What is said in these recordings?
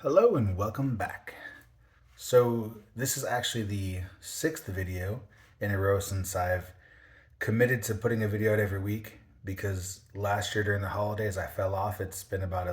Hello and welcome back. So this is actually the sixth video in a row since I've committed to putting a video out every week because last year during the holidays I fell off. It's been about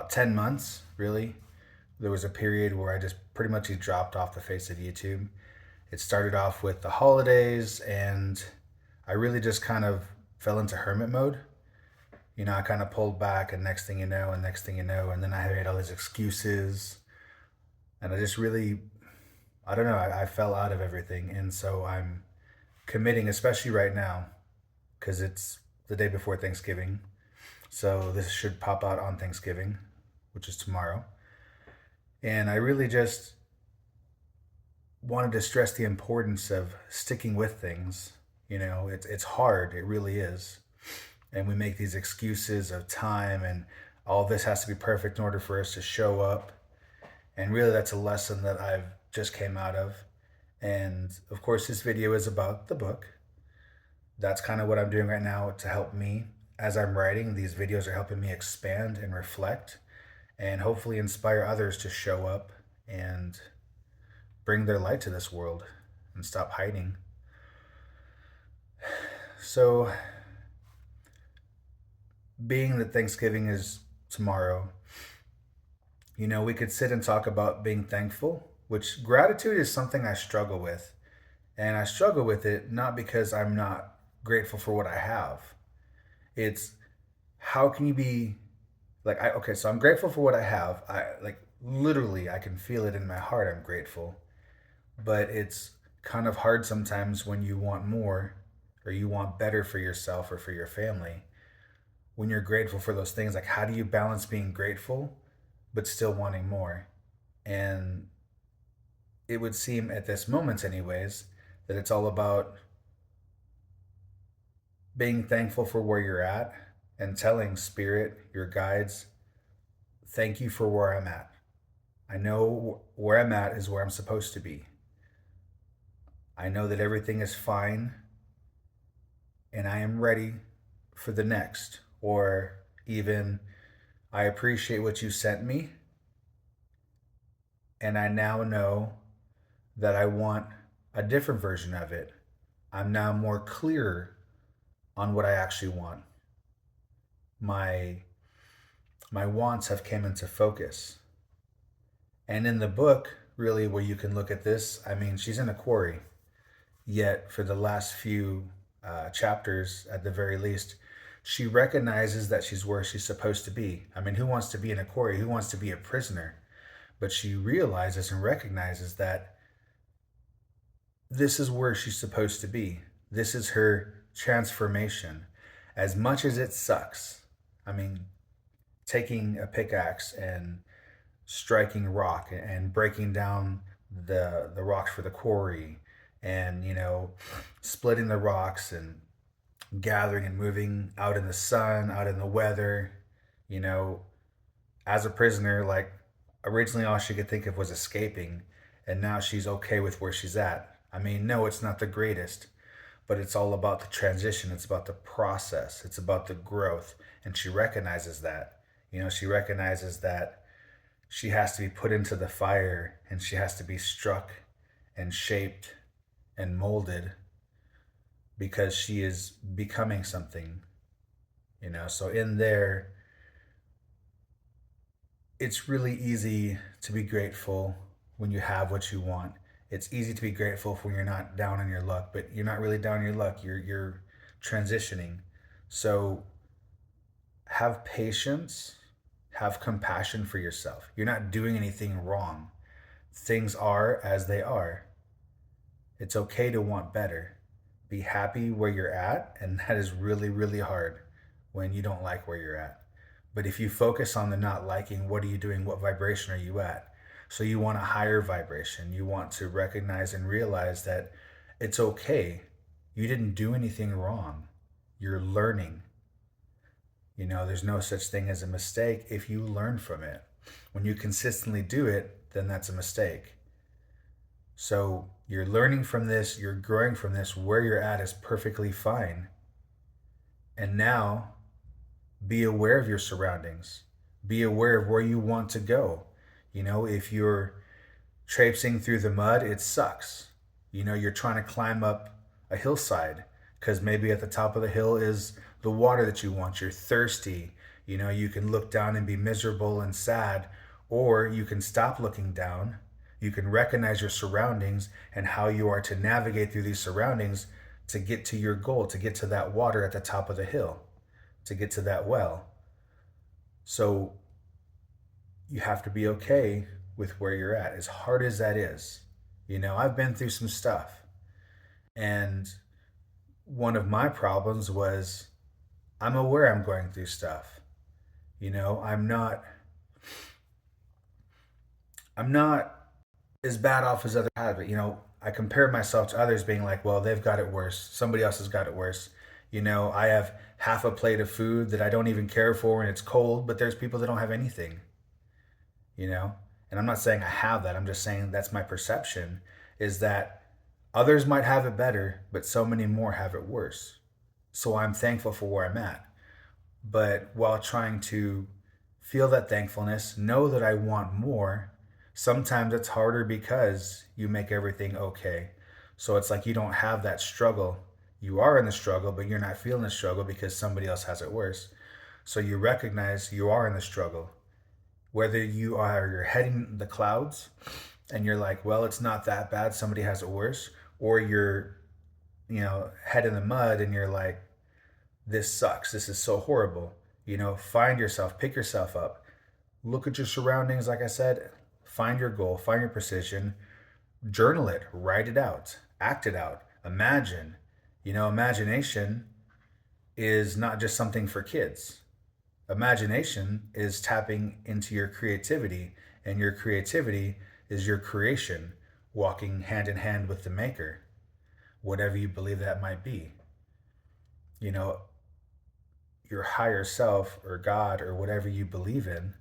10 months really. There was a period where I just pretty much dropped off the face of YouTube. It started off with the holidays and I really just kind of fell into hermit mode. I kind of pulled back, and next thing you know, and then I made all these excuses, and I just really, I don't know, I fell out of everything, and so I'm committing, especially right now, because it's the day before Thanksgiving, so this should pop out on Thanksgiving, which is tomorrow, and I really just wanted to stress the importance of sticking with things. It's hard, it really is, and we make these excuses of time and all this has to be perfect in order for us to show up. And really, that's a lesson that I've just came out of. And of course, this video is about the book. That's kind of what I'm doing right now to help me. As I'm writing, these videos are helping me expand and reflect and hopefully inspire others to show up and bring their light to this world and stop hiding. So, being that Thanksgiving is tomorrow, we could sit and talk about being thankful, which gratitude is something I struggle with. And I struggle with it not because I'm not grateful for what I have. It's how can you be okay, so I'm grateful for what I have. I like literally I can feel it in my heart. I'm grateful. But it's kind of hard sometimes when you want more or you want better for yourself or for your family. When you're grateful for those things, like how do you balance being grateful but still wanting more? And it would seem at this moment, anyways, that it's all about being thankful for where you're at and telling spirit, your guides, thank you for where I'm at. I know where I'm at is where I'm supposed to be. I know that everything is fine and I am ready for the next. Or even, I appreciate what you sent me and I now know that I want a different version of it. I'm now more clear on what I actually want. My my wants have came into focus. And in the book, really where you can look at this, I mean, she's in a quarry. Yet for the last few chapters, at the very least, she recognizes that she's where she's supposed to be. I mean, who wants to be in a quarry? Who wants to be a prisoner? But she realizes and recognizes that this is where she's supposed to be. This is her transformation. As much as it sucks, I mean, taking a pickaxe and striking rock and breaking down the rocks for the quarry and splitting the rocks and gathering and moving out in the sun, out in the weather, you know as a prisoner, like originally all she could think of was escaping, and now she's okay with where she's at. I mean, no, it's not the greatest, but it's all about the transition. It's about the process. It's about the growth. And she recognizes that. She recognizes that she has to be put into the fire and she has to be struck and shaped and molded because she is becoming something. So in there, it's really easy to be grateful when you have what you want. It's easy to be grateful when you're not down on your luck, but you're not really down on your luck. You're transitioning. So have patience, have compassion for yourself. You're not doing anything wrong. Things are as they are. It's okay to want better. Be happy where you're at, and that is really, really hard when you don't like where you're at. But if you focus on the not liking, what are you doing? What vibration are you at? So you want a higher vibration. You want to recognize and realize that it's okay. You didn't do anything wrong. You're learning. There's no such thing as a mistake if you learn from it. When you consistently do it, then that's a mistake. So you're learning from this, you're growing from this. Where you're at is perfectly fine. And now be aware of your surroundings. Be aware of where you want to go. If you're traipsing through the mud, it sucks. You're trying to climb up a hillside because maybe at the top of the hill is the water that you want. You're thirsty. You can look down and be miserable and sad, or you can stop looking down. You can recognize your surroundings and how you are to navigate through these surroundings to get to your goal, to get to that water at the top of the hill, to get to that well. So you have to be okay with where you're at, as hard as that is. I've been through some stuff. And one of my problems was I'm aware I'm going through stuff. I'm not as bad off as others have it. I compare myself to others being like, well, they've got it worse. Somebody else has got it worse. I have half a plate of food that I don't even care for and it's cold, but there's people that don't have anything, you know? And I'm not saying I have that. I'm just saying that's my perception, is that others might have it better, but so many more have it worse. So I'm thankful for where I'm at. But while trying to feel that thankfulness, know that I want more, sometimes it's harder because you make everything okay. So it's like you don't have that struggle. You are in the struggle, but you're not feeling the struggle because somebody else has it worse. So you recognize you are in the struggle. Whether you're heading the clouds and you're like, well, it's not that bad, somebody has it worse, or you're, head in the mud and you're like, this sucks, this is so horrible. Find yourself, pick yourself up, look at your surroundings, like I said, find your goal, find your precision, journal it, write it out, act it out, imagine. Imagination is not just something for kids. Imagination is tapping into your creativity, and your creativity is your creation, walking hand in hand with the maker, whatever you believe that might be. You know, your higher self or God or whatever you believe in,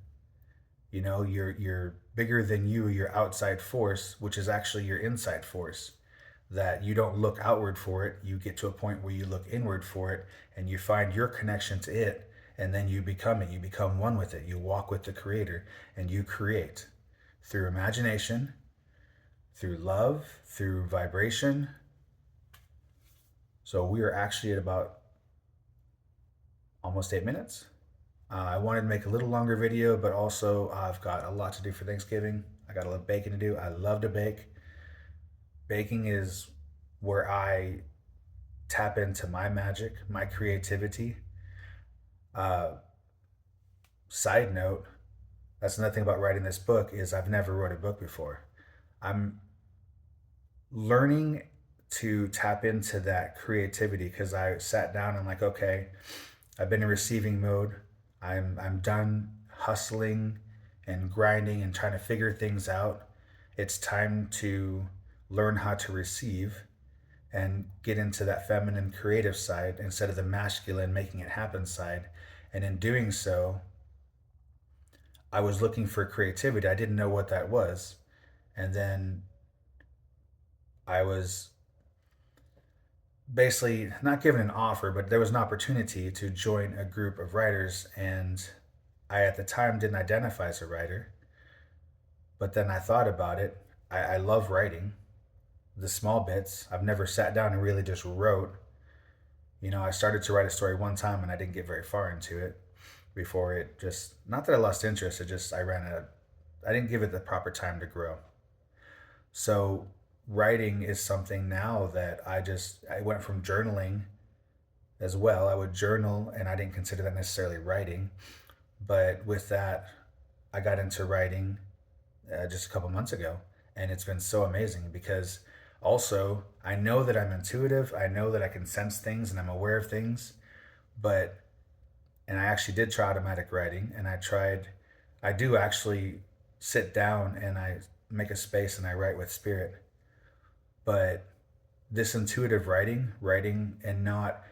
you're bigger than you, your outside force, which is actually your inside force. That you don't look outward for it, you get to a point where you look inward for it and you find your connection to it, and then you become it. You become one with it. You walk with the Creator and you create through imagination, through love, through vibration. So we are actually at about almost 8 minutes. I wanted to make a little longer video, but also I've got a lot to do for Thanksgiving. I got a lot of baking to do. I love to bake. Baking is where I tap into my magic, my creativity. Side note, that's another thing about writing this book, is I've never wrote a book before. I'm learning to tap into that creativity because I sat down and I'm like, okay, I've been in receiving mode. I'm done hustling and grinding and trying to figure things out. It's time to learn how to receive and get into that feminine creative side instead of the masculine making it happen side. And in doing so, I was looking for creativity. I didn't know what that was. And then I was basically not given an offer, but there was an opportunity to join a group of writers. And I, at the time, didn't identify as a writer. But then I thought about it. I love writing the small bits. I've never sat down and really just wrote. I started to write a story one time and I didn't get very far into it before it just, not that I lost interest, it just, I didn't give it the proper time to grow. So writing is something now that I went from journaling as well. I would journal and I didn't consider that necessarily writing. But with that, I got into writing just a couple months ago. And it's been so amazing because also I know that I'm intuitive. I know that I can sense things and I'm aware of things. And I actually did try automatic writing, and I do actually sit down and I make a space and I write with spirit. But this intuitive writing and not,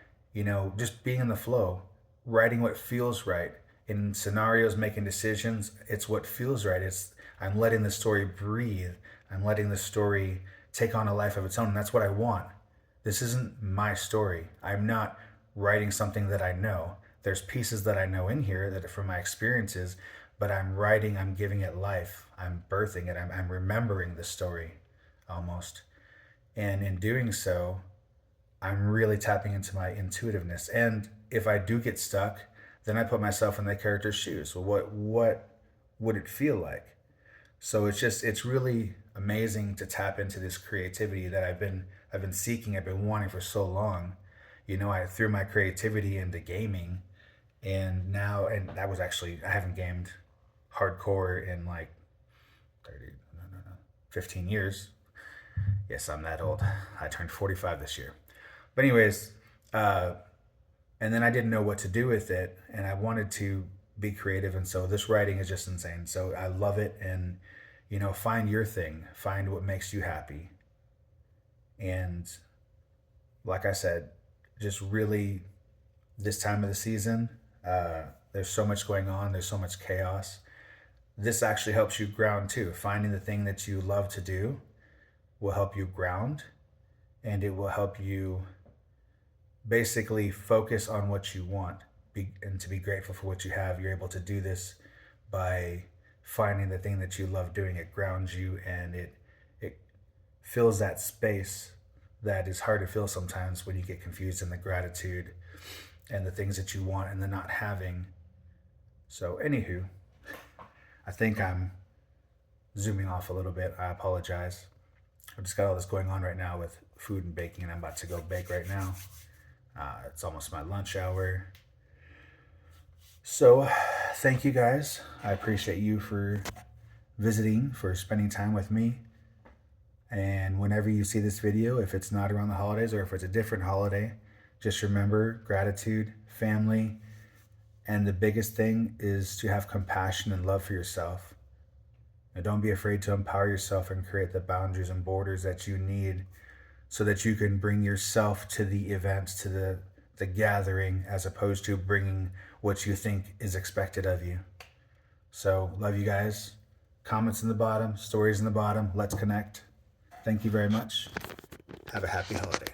just being in the flow, writing what feels right. In scenarios, making decisions, it's what feels right. I'm letting the story breathe. I'm letting the story take on a life of its own. And that's what I want. This isn't my story. I'm not writing something that I know. there's pieces that I know in here that are from my experiences, but I'm writing, I'm giving it life, I'm birthing it, I'm remembering the story almost. And in doing so, I'm really tapping into my intuitiveness. And if I do get stuck, then I put myself in the character's shoes. Well, what would it feel like? So it's really amazing to tap into this creativity that I've been seeking, I've been wanting for so long. I threw my creativity into gaming, and now, and that was actually, I haven't gamed hardcore in like 30, no, no, no, 15 years. Yes, I'm that old. I turned 45 this year. But anyways, uh, and then I didn't know what to do with it, and I wanted to be creative, and so this writing is just insane. So I love it, and find your thing, find what makes you happy, and like I said, just really this time of the season, there's so much going on, there's so much chaos. This actually helps you ground too. Finding the thing that you love to do will help you ground, and it will help you basically focus on what you want, and to be grateful for what you have. You're able to do this by finding the thing that you love doing. It grounds you, and it fills that space that is hard to fill sometimes when you get confused in the gratitude and the things that you want and the not having. So anywho, I think I'm zooming off a little bit. I apologize. I've just got all this going on right now with food and baking, and I'm about to go bake right now. It's almost my lunch hour. So thank you guys. I appreciate you for visiting, for spending time with me. And whenever you see this video, if it's not around the holidays or if it's a different holiday, just remember gratitude, family, and the biggest thing is to have compassion and love for yourself. And don't be afraid to empower yourself and create the boundaries and borders that you need so that you can bring yourself to the events, to the gathering, as opposed to bringing what you think is expected of you. So love you guys. Comments in the bottom, stories in the bottom. Let's connect. Thank you very much. Have a happy holiday.